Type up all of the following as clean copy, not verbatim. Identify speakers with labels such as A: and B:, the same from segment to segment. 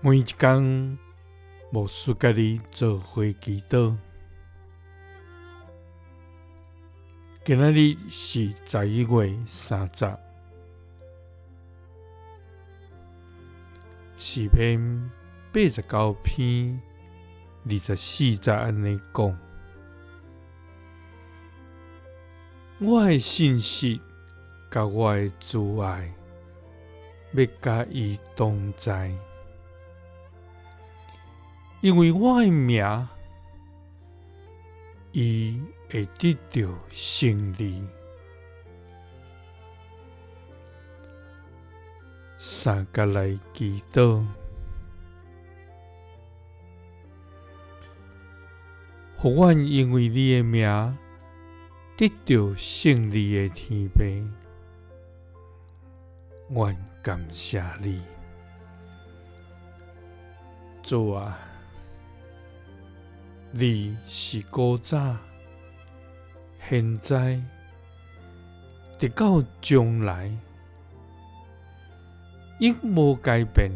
A: 每一天，牧师甲你做伙祈祷。今仔日是11月30，诗篇89篇24节安尼讲：我的信息甲我的挚爱，要甲伊同在，因为我的名，伊会得到胜利。三甲来祈祷，互阮因为你的名得到胜利的天父，阮感谢你，主啊！你是古早、现在，直到将来，永无改变，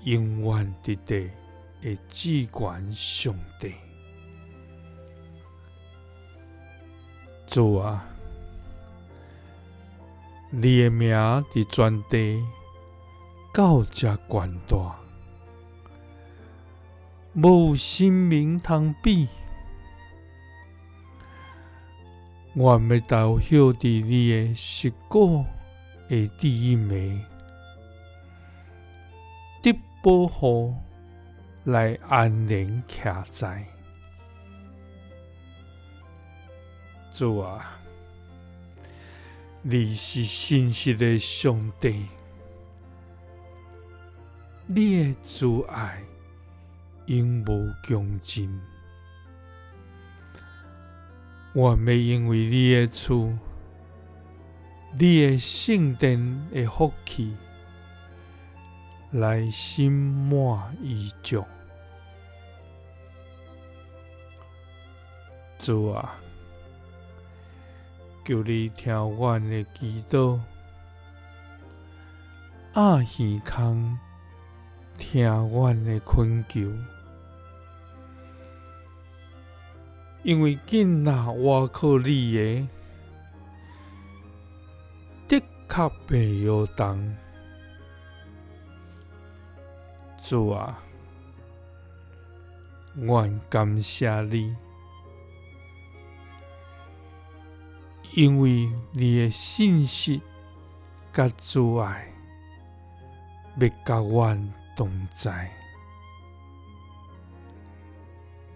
A: 永远伫地的至高上帝。主啊！你的名伫全地到这悬大，无有神明通比。我要投靠伫你的实果的第一枚，得保护来安然徛在。主啊！你是信实的上帝，你的慈爱永无穷尽。我要因为你的厝、你的圣殿的福气，来心满意足。主啊！求你听阮的祈祷，耳耳空听阮的恳求，因为紧拿倚靠你的，的确袂摇动。主啊！阮感谢你。因为你的信息甲慈爱，要甲阮同在。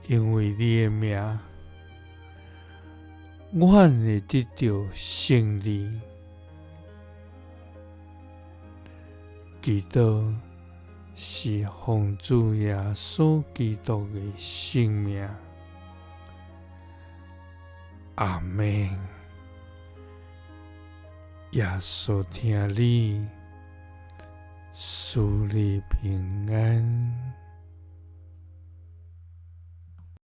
A: 因为你的名，阮会得到胜利。祈祷是奉主耶稣基督的圣名。阿们。耶稣听你，赐你平安。